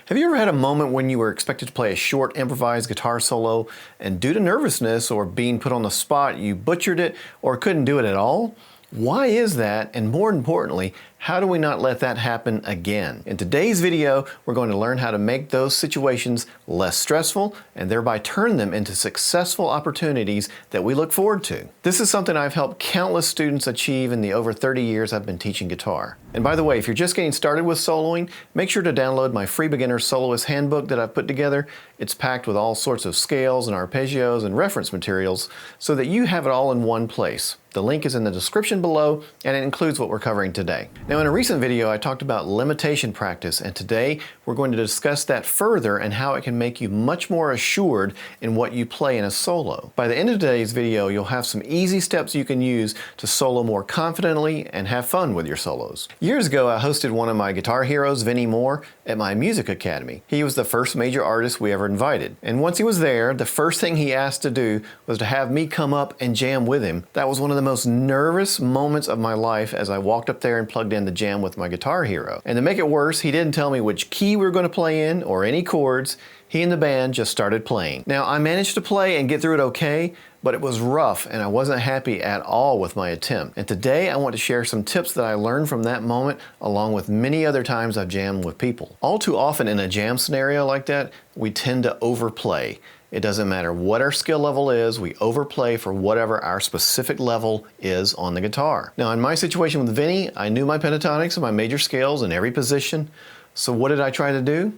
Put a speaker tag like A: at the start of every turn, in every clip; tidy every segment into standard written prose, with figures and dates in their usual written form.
A: Have you ever had a moment when you were expected to play a short improvised guitar solo and due to nervousness or being put on the spot, you butchered it or couldn't do it at all? Why is that? And more importantly, how do we not let that happen again? In today's video, we're going to learn how to make those situations less stressful and thereby turn them into successful opportunities that we look forward to. This is something I've helped countless students achieve in the over 30 years I've been teaching guitar. And by the way, if you're just getting started with soloing, make sure to download my free beginner soloist handbook that I've put together. It's packed with all sorts of scales and arpeggios and reference materials so that you have it all in one place. The link is in the description below, and it includes what we're covering today. Now, in a recent video, I talked about limitation practice, and today we're going to discuss that further and how it can make you much more assured in what you play in a solo. By the end of today's video, you'll have some easy steps you can use to solo more confidently and have fun with your solos. Years ago, I hosted one of my guitar heroes, Vinnie Moore, at my music academy. He was the first major artist we ever invited. And once he was there, the first thing he asked to do was to have me come up and jam with him. That was one of the most nervous moments of my life as I walked up there and plugged in the jam with my guitar hero. And to make it worse, he didn't tell me which key we were going to play in or any chords. He and the band just started playing. Now, I managed to play and get through it okay, but it was rough and I wasn't happy at all with my attempt. And today I want to share some tips that I learned from that moment along with many other times I've jammed with people. All too often in a jam scenario like that, we tend to overplay. It doesn't matter what our skill level is, we overplay for whatever our specific level is on the guitar. Now, in my situation with Vinnie, I knew my pentatonics and my major scales in every position. So what did I try to do?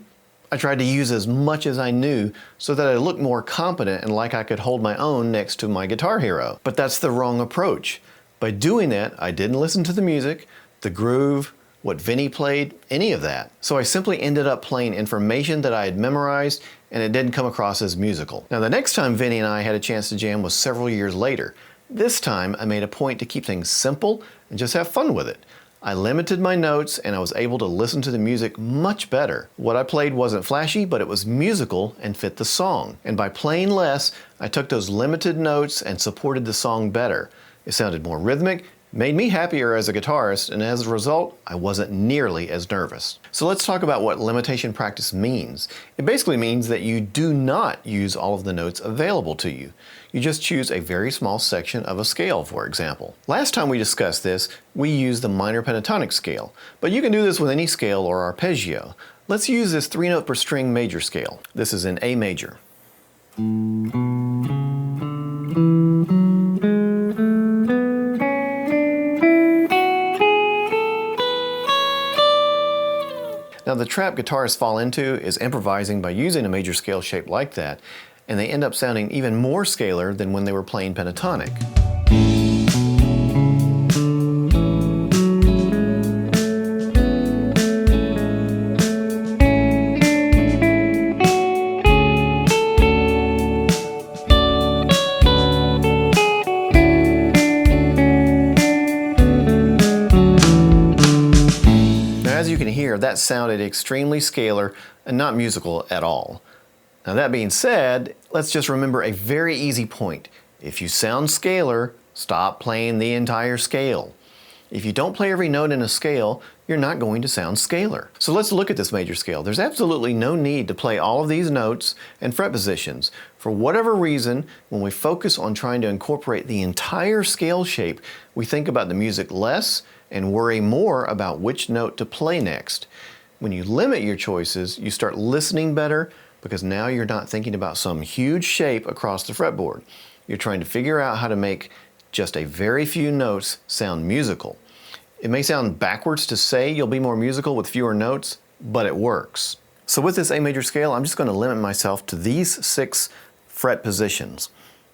A: I tried to use as much as I knew so that I looked more competent and like I could hold my own next to my guitar hero. But that's the wrong approach. By doing that, I didn't listen to the music, the groove, what Vinnie played, any of that. So I simply ended up playing information that I had memorized and it didn't come across as musical. Now, the next time Vinnie and I had a chance to jam was several years later. This time I made a point to keep things simple and just have fun with it. I limited my notes and I was able to listen to the music much better. What I played wasn't flashy, but it was musical and fit the song. And by playing less, I took those limited notes and supported the song better. It sounded more rhythmic, made me happier as a guitarist, and as a result, I wasn't nearly as nervous. So let's talk about what limitation practice means. It basically means that you do not use all of the notes available to you. You just choose a very small section of a scale, for example. Last time we discussed this, we used the minor pentatonic scale, but you can do this with any scale or arpeggio. Let's use this 3-note per string major scale. This is in A major. Now, the trap guitarists fall into is improvising by using a major scale shaped like that, and they end up sounding even more scalar than when they were playing pentatonic. As you can hear, that sounded extremely scalar and not musical at all. Now, that being said, let's just remember a very easy point. If you sound scalar, stop playing the entire scale. If you don't play every note in a scale, you're not going to sound scalar. So let's look at this major scale. There's absolutely no need to play all of these notes and fret positions. For whatever reason, when we focus on trying to incorporate the entire scale shape, we think about the music less and worry more about which note to play next. When you limit your choices, you start listening better because now you're not thinking about some huge shape across the fretboard. You're trying to figure out how to make just a very few notes sound musical. It may sound backwards to say you'll be more musical with fewer notes, but it works. So with this A major scale, I'm just going to limit myself to these 6 fret positions.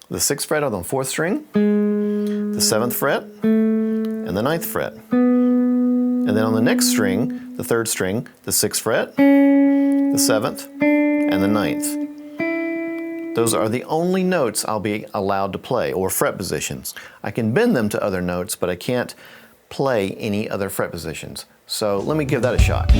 A: The 6th fret on the 4th string, the 7th fret, and the 9th fret. And then on the next string, the 3rd string, the 6th fret, the 7th, and the 9th. Those are the only notes I'll be allowed to play, or fret positions. I can bend them to other notes, but I can't play any other fret positions. So let me give that a shot.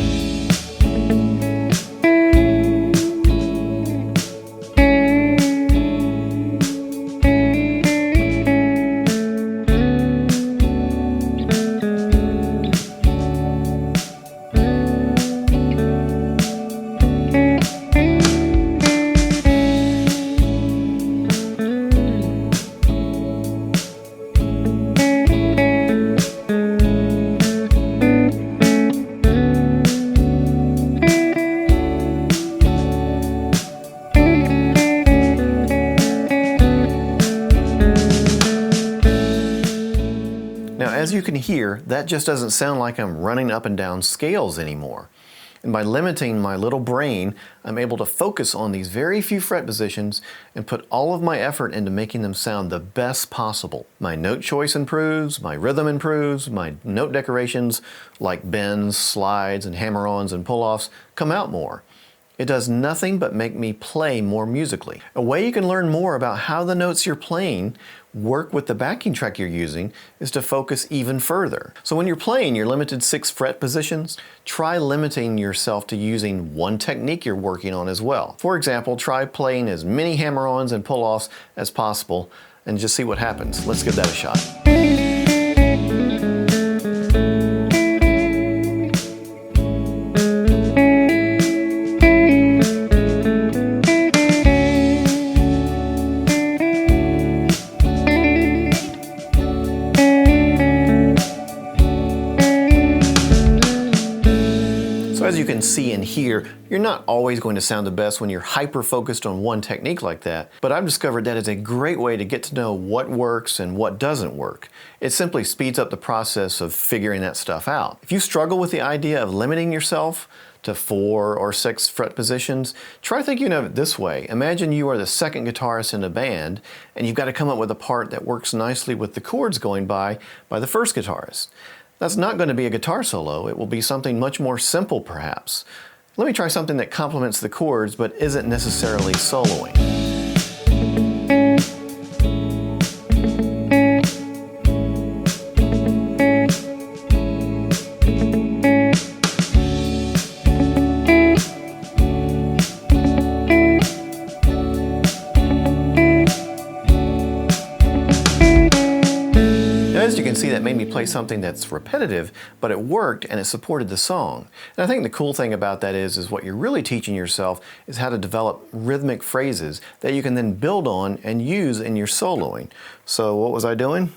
A: you can hear, that just doesn't sound like I'm running up and down scales anymore. And by limiting my little brain, I'm able to focus on these very few fret positions and put all of my effort into making them sound the best possible. My note choice improves, my rhythm improves, my note decorations like bends, slides, and hammer-ons and pull-offs come out more. It does nothing but make me play more musically. A way you can learn more about how the notes you're playing work with the backing track you're using is to focus even further. So when you're playing your limited 6 fret positions, try limiting yourself to using one technique you're working on as well. For example, try playing as many hammer-ons and pull-offs as possible and just see what happens. Let's give that a shot. As you can see and hear, you're not always going to sound the best when you're hyper-focused on one technique like that, but I've discovered that is a great way to get to know what works and what doesn't work. It simply speeds up the process of figuring that stuff out. If you struggle with the idea of limiting yourself to 4 or 6 fret positions, try thinking of it this way. Imagine you are the second guitarist in a band and you've got to come up with a part that works nicely with the chords going by the first guitarist. That's not going to be a guitar solo. It will be something much more simple, perhaps. Let me try something that complements the chords but isn't necessarily soloing. As you can see, that made me play something that's repetitive, but it worked and it supported the song. And I think the cool thing about that is what you're really teaching yourself is how to develop rhythmic phrases that you can then build on and use in your soloing. So what was I doing?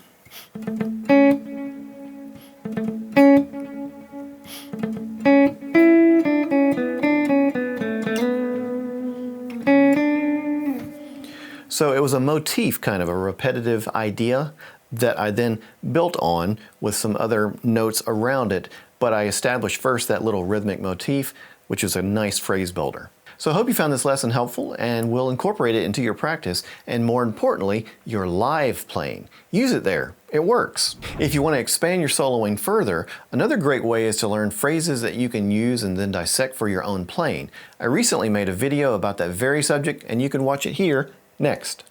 A: So it was a motif, kind of a repetitive idea that I then built on with some other notes around it, but I established first that little rhythmic motif, which is a nice phrase builder. So I hope you found this lesson helpful and will incorporate it into your practice and, more importantly, your live playing. Use it there. It works. If you want to expand your soloing further, another great way is to learn phrases that you can use and then dissect for your own playing. I recently made a video about that very subject and you can watch it here next.